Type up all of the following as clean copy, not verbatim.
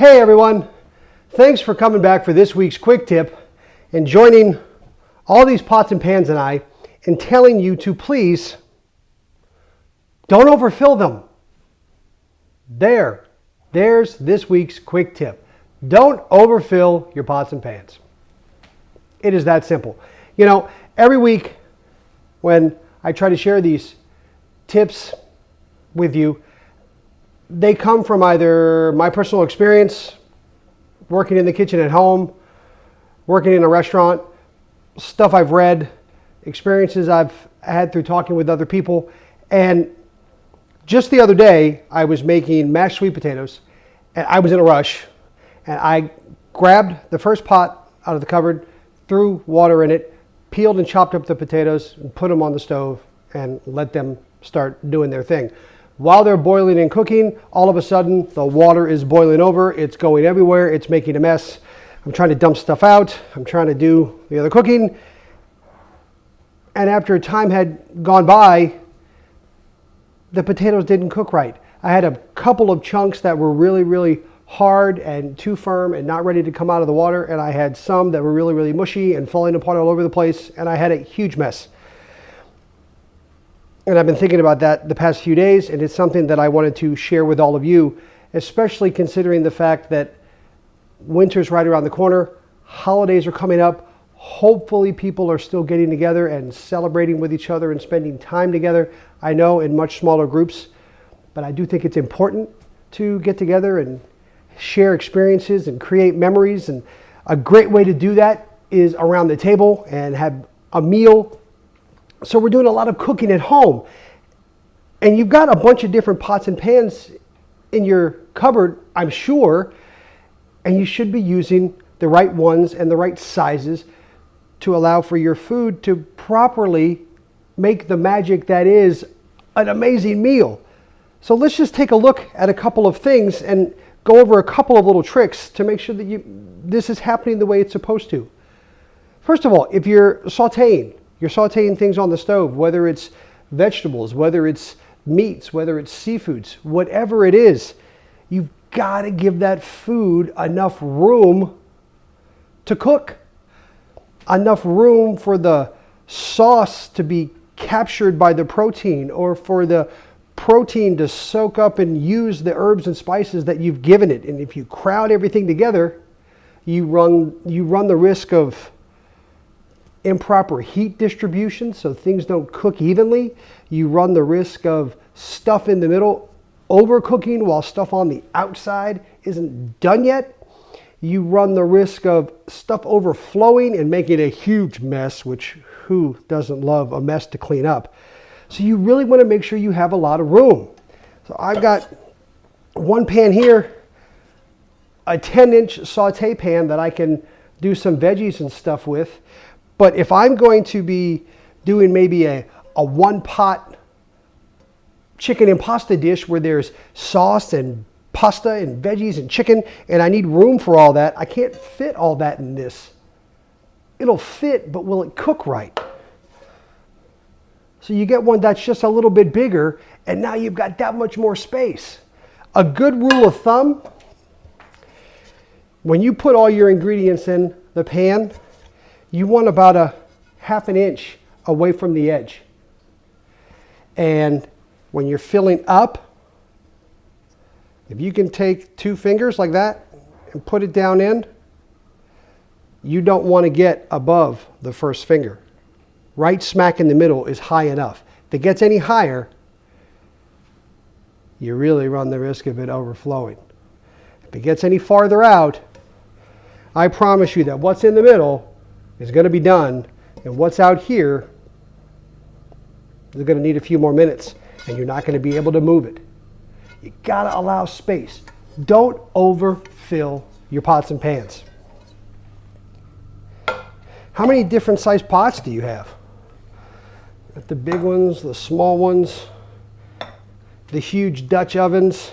Hey everyone, thanks for coming back for this week's quick tip and joining all these pots and pans and I in telling you to please don't overfill them. There's this week's quick tip. Don't overfill your pots and pans. It is that simple. You know, every week when I try to share these tips with you, they come from either my personal experience, working in the kitchen at home, working in a restaurant, stuff I've read, experiences I've had through talking with other people. And just the other day, I was making mashed sweet potatoes, and I was in a rush, and I grabbed the first pot out of the cupboard, threw water in it, peeled and chopped up the potatoes, and put them on the stove, and let them start doing their thing. While they're boiling and cooking, all of a sudden the water is boiling over, it's going everywhere, it's making a mess. I'm trying to dump stuff out, I'm trying to do the other cooking, and after time had gone by, the potatoes didn't cook right. I had a couple of chunks that were really hard and too firm and not ready to come out of the water, and I had some that were really mushy and falling apart all over the place, and I had a huge mess. And I've been thinking about that the past few days, and it's something that I wanted to share with all of you, especially considering the fact that winter's right around the corner, holidays are coming up, hopefully people are still getting together and celebrating with each other and spending time together. I know in much smaller groups, but I do think it's important to get together and share experiences and create memories, and a great way to do that is around the table and have a meal. So we're doing a lot of cooking at home, and you've got a bunch of different pots and pans in your cupboard, I'm sure, and you should be using the right ones and the right sizes to allow for your food to properly make the magic that is an amazing meal. So let's just take a look at a couple of things and go over a couple of little tricks to make sure that this is happening the way it's supposed to. First of all, if you're sauteing things on the stove, whether it's vegetables, whether it's meats, whether it's seafoods, whatever it is, you've got to give that food enough room to cook, enough room for the sauce to be captured by the protein, or for the protein to soak up and use the herbs and spices that you've given it. And if you crowd everything together, you run the risk of improper heat distribution, so things don't cook evenly. You run the risk of stuff in the middle overcooking while stuff on the outside isn't done yet. You run the risk of stuff overflowing and making a huge mess, which who doesn't love a mess to clean up? So you really want to make sure you have a lot of room. So I've got one pan here, a 10-inch saute pan that I can do some veggies and stuff with. But if I'm going to be doing maybe a one-pot chicken and pasta dish where there's sauce and pasta and veggies and chicken, and I need room for all that, I can't fit all that in this. It'll fit, but will it cook right? So you get one that's just a little bit bigger, and now you've got that much more space. A good rule of thumb, when you put all your ingredients in the pan, you want about a half an inch away from the edge. And when you're filling up, if you can take 2 fingers like that and put it down in, you don't want to get above the first finger. Right smack in the middle is high enough. If it gets any higher, you really run the risk of it overflowing. If it gets any farther out, I promise you that what's in the middle is going to be done, and what's out here is going to need a few more minutes, and you're not going to be able to move it. You got to allow space. Don't overfill your pots and pans. How many different size pots do you have? Got the big ones, the small ones, the huge Dutch ovens.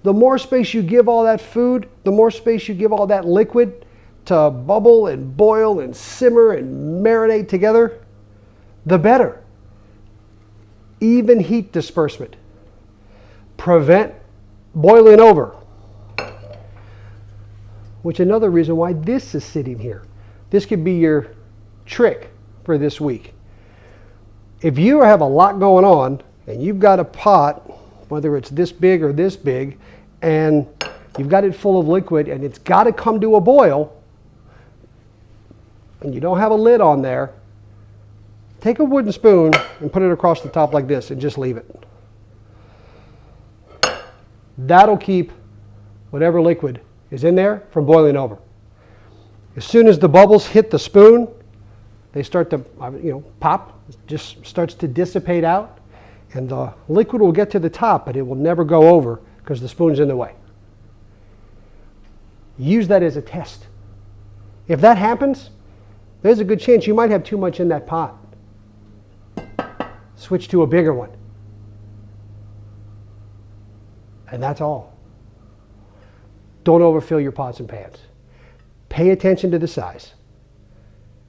The more space you give all that food, the more space you give all that liquid to bubble and boil and simmer and marinate together, the better. Even heat disbursement. Prevent boiling over. which is another reason why this is sitting here. This could be your trick for this week. If you have a lot going on and you've got a pot, whether it's this big or this big, and you've got it full of liquid and it's got to come to a boil, and you don't have a lid on there, take a wooden spoon and put it across the top like this and just leave it. That'll keep whatever liquid is in there from boiling over. As soon as the bubbles hit the spoon, they start to, pop. It just starts to dissipate out, and the liquid will get to the top, but it will never go over because the spoon's in the way. Use that as a test. If that happens, there's a good chance you might have too much in that pot. Switch to a bigger one. And that's all. Don't overfill your pots and pans. Pay attention to the size.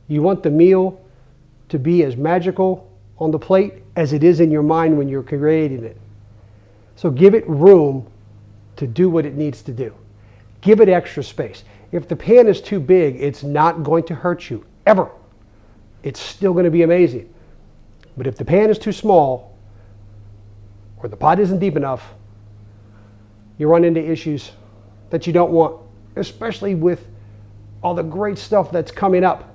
You want the meal to be as magical on the plate as it is in your mind when you're creating it. So give it room to do what it needs to do. Give it extra space. If the pan is too big, it's not going to hurt you, ever. It's still going to be amazing. But if the pan is too small, or the pot isn't deep enough, you run into issues that you don't want, especially with all the great stuff that's coming up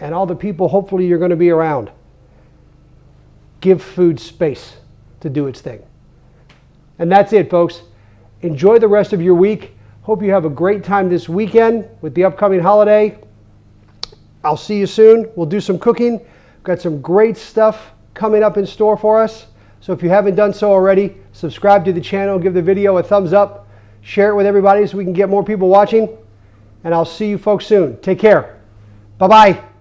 and all the people hopefully you're going to be around. Give food space to do its thing. And that's it, folks. Enjoy the rest of your week. Hope you have a great time this weekend with the upcoming holiday. I'll see you soon. We'll do some cooking. Got some great stuff coming up in store for us. So if you haven't done so already, subscribe to the channel, give the video a thumbs up, share it with everybody so we can get more people watching. And I'll see you folks soon. Take care. Bye-bye.